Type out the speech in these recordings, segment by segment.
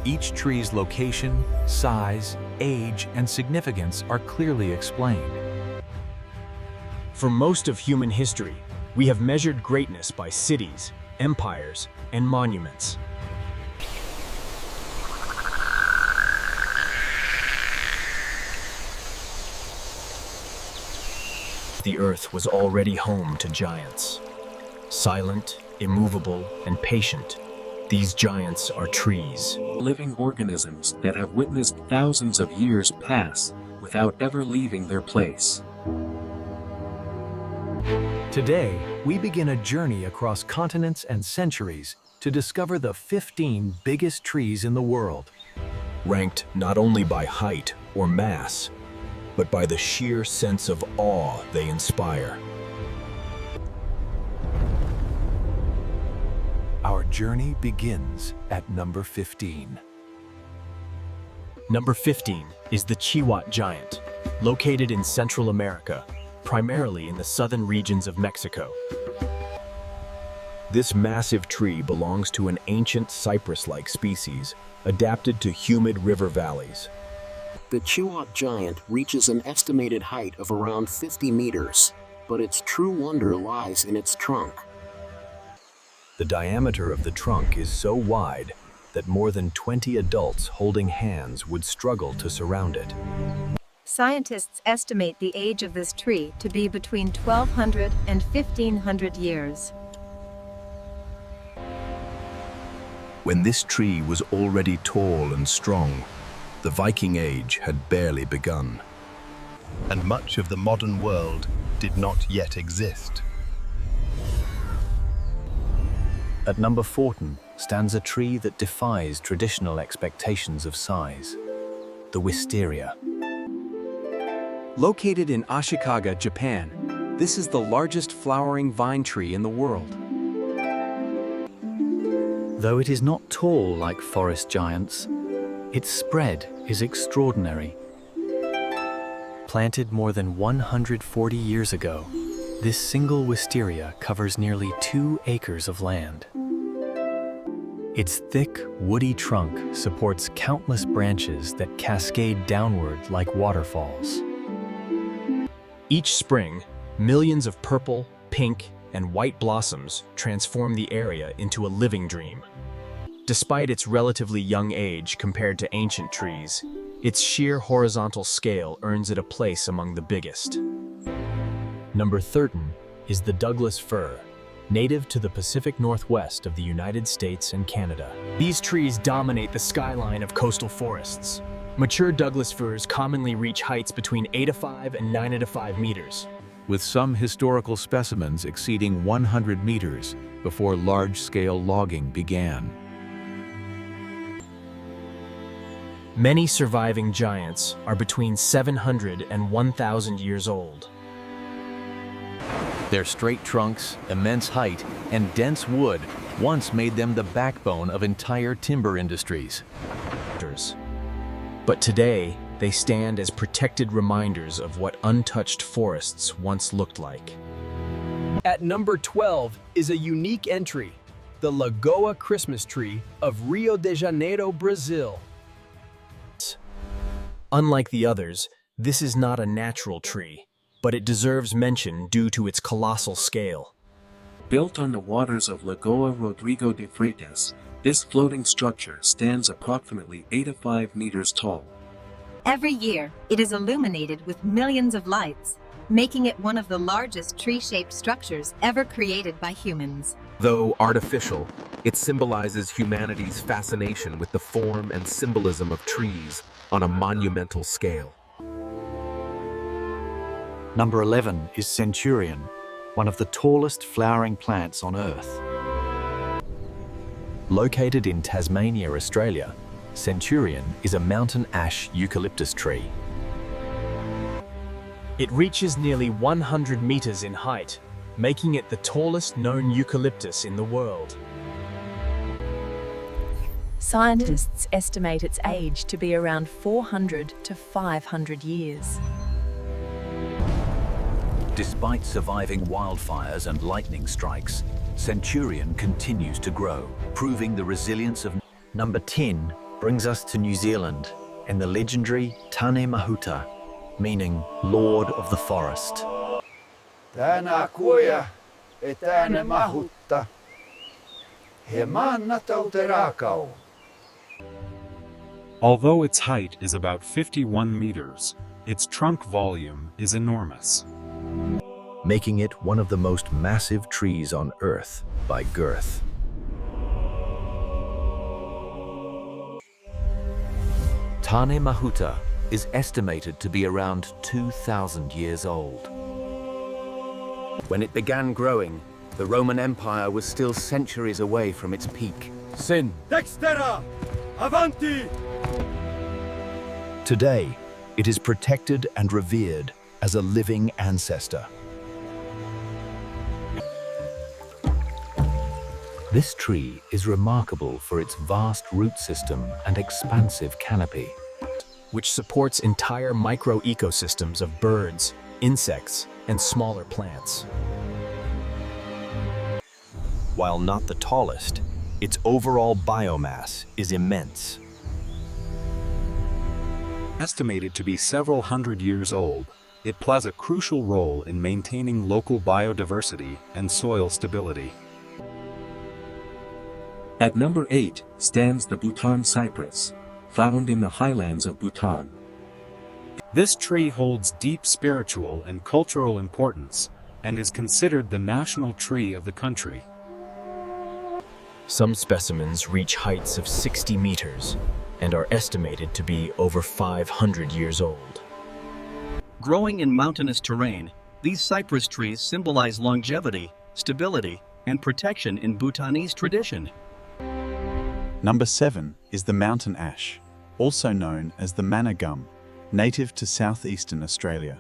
Each tree's location, size, age, and significance are clearly explained. For most of human history, we have measured greatness by cities, empires, and monuments. The Earth was already home to giants. Silent, immovable, and patient, these giants are trees. Living organisms that have witnessed thousands of years pass without ever leaving their place. Today, we begin a journey across continents and centuries to discover the 15 biggest trees in the world. Ranked not only by height or mass, but by the sheer sense of awe they inspire. Our journey begins at number 15. Number 15 is the Chihuahua giant, located in Central America, primarily in the southern regions of Mexico. This massive tree belongs to an ancient cypress-like species, adapted to humid river valleys. The Chihuahua giant reaches an estimated height of around 50 meters, but its true wonder lies in its trunk. The diameter of the trunk is so wide that more than 20 adults holding hands would struggle to surround it. Scientists estimate the age of this tree to be between 1,200 and 1,500 years. When this tree was already tall and strong, the Viking Age had barely begun, and much of the modern world did not yet exist. At number 14 stands a tree that defies traditional expectations of size, the wisteria. Located in Ashikaga, Japan, this is the largest flowering vine tree in the world. Though it is not tall like forest giants, its spread is extraordinary. Planted more than 140 years ago, this single wisteria covers nearly 2 acres of land. Its thick, woody trunk supports countless branches that cascade downward like waterfalls. Each spring, millions of purple, pink, and white blossoms transform the area into a living dream. Despite its relatively young age compared to ancient trees, its sheer horizontal scale earns it a place among the biggest. Number 13 is the Douglas fir, native to the Pacific Northwest of the United States and Canada. These trees dominate the skyline of coastal forests. Mature Douglas firs commonly reach heights between 8 and 9 meters. With some historical specimens exceeding 100 meters before large-scale logging began. Many surviving giants are between 700 and 1,000 years old. Their straight trunks, immense height, and dense wood once made them the backbone of entire timber industries. But today, they stand as protected reminders of what untouched forests once looked like. At number 12 is a unique entry, the Lagoa Christmas tree of Rio de Janeiro, Brazil. Unlike the others, this is not a natural tree, but it deserves mention due to its colossal scale. Built on the waters of Lagoa Rodrigo de Freitas, this floating structure stands approximately 85 meters tall. Every year, it is illuminated with millions of lights, making it one of the largest tree-shaped structures ever created by humans. Though artificial, it symbolizes humanity's fascination with the form and symbolism of trees on a monumental scale. Number 11 is Centurion, one of the tallest flowering plants on Earth. Located in Tasmania, Australia, Centurion is a mountain ash eucalyptus tree. It reaches nearly 100 meters in height, making it the tallest known eucalyptus in the world. Scientists estimate its age to be around 400 to 500 years. Despite surviving wildfires and lightning strikes, Centurion continues to grow, proving the resilience of. Number 10 brings us to New Zealand and the legendary Tāne Mahuta, meaning Lord of the Forest. Tāne e Tāne Mahuta. He mana tau te rākau. Although its height is about 51 meters, its trunk volume is enormous, making it one of the most massive trees on Earth by girth. Tāne Mahuta is estimated to be around 2,000 years old. When it began growing, the Roman Empire was still centuries away from its peak. Sin. Dextera! Avanti! Today, it is protected and revered as a living ancestor. This tree is remarkable for its vast root system and expansive canopy, which supports entire micro-ecosystems of birds, insects, and smaller plants. While not the tallest, its overall biomass is immense. estimated to be several hundred years old. It plays a crucial role in maintaining local biodiversity and soil stability. At number 8 stands the Bhutan cypress, found in the highlands of Bhutan. This tree holds deep spiritual and cultural importance, and is considered the national tree of the country. Some specimens reach heights of 60 meters and are estimated to be over 500 years old. Growing in mountainous terrain, these cypress trees symbolize longevity, stability, and protection in Bhutanese tradition. Number 7 is the mountain ash, also known as the manna gum, native to southeastern Australia.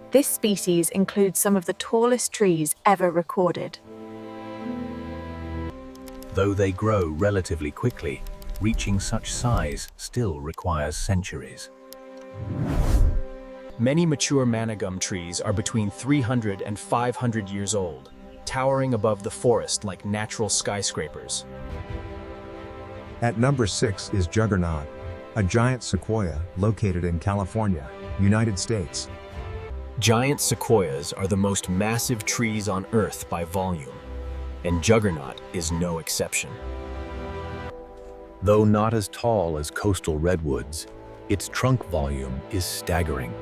This species includes some of the tallest trees ever recorded. Though they grow relatively quickly, reaching such size still requires centuries. Many mature manna gum trees are between 300 and 500 years old, towering above the forest like natural skyscrapers. At number 6 is Juggernaut, a giant sequoia located in California, United States. Giant sequoias are the most massive trees on Earth by volume, and Juggernaut is no exception. Though not as tall as coastal redwoods, its trunk volume is staggering.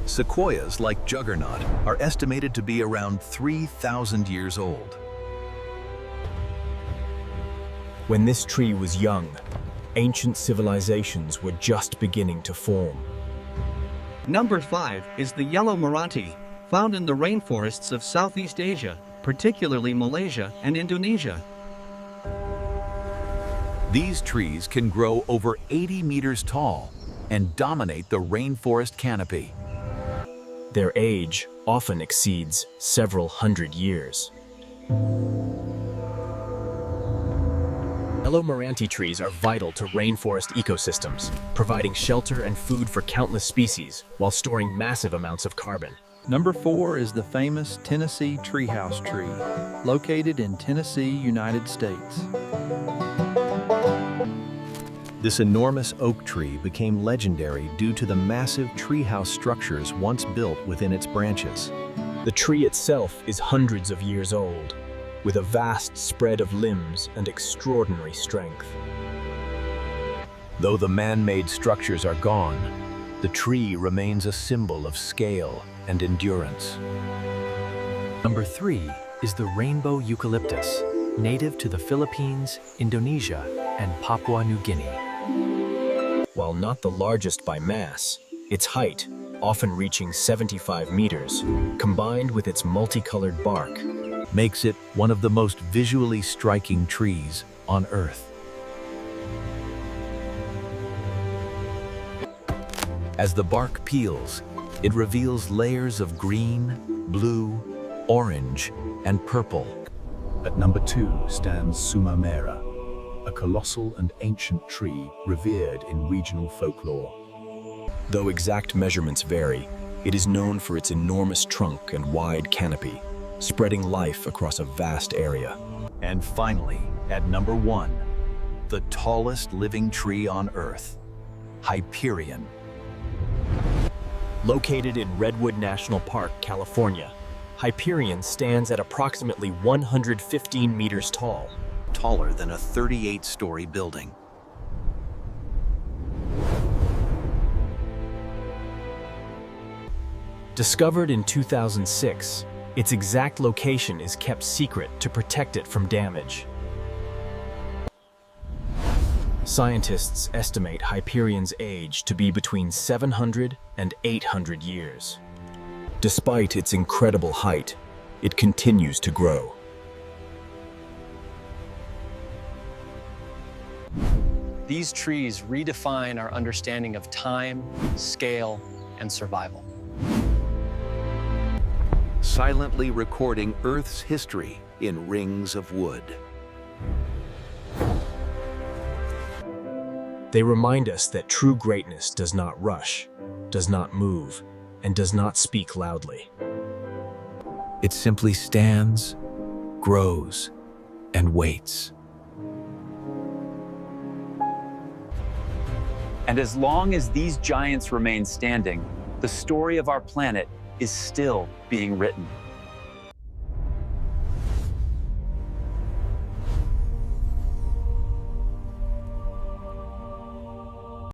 Sequoias, like Juggernaut, are estimated to be around 3,000 years old. When this tree was young, ancient civilizations were just beginning to form. Number 5 is the yellow Meranti, found in the rainforests of Southeast Asia, particularly Malaysia and Indonesia. These trees can grow over 80 meters tall and dominate the rainforest canopy. Their age often exceeds several hundred years. Yellow Meranti trees are vital to rainforest ecosystems, providing shelter and food for countless species while storing massive amounts of carbon. Number 4 is the famous Tennessee treehouse tree, located in Tennessee, United States. This enormous oak tree became legendary due to the massive treehouse structures once built within its branches. The tree itself is hundreds of years old, with a vast spread of limbs and extraordinary strength. Though the man-made structures are gone, the tree remains a symbol of scale and endurance. Number 3 is the rainbow eucalyptus, native to the Philippines, Indonesia, and Papua New Guinea. While not the largest by mass, its height, often reaching 75 meters, combined with its multicolored bark, makes it one of the most visually striking trees on Earth. As the bark peels, it reveals layers of green, blue, orange, and purple. At number 2 stands Sumamera, a colossal and ancient tree revered in regional folklore. Though exact measurements vary, it is known for its enormous trunk and wide canopy, spreading life across a vast area. And finally, at number 1, the tallest living tree on Earth, Hyperion. Located in Redwood National Park, California, Hyperion stands at approximately 115 meters tall. Taller than a 38-story building. Discovered in 2006, its exact location is kept secret to protect it from damage. Scientists estimate Hyperion's age to be between 700 and 800 years. Despite its incredible height, it continues to grow. These trees redefine our understanding of time, scale, and survival. Silently recording Earth's history in rings of wood. They remind us that true greatness does not rush, does not move, and does not speak loudly. It simply stands, grows, and waits. And as long as these giants remain standing, the story of our planet is still being written.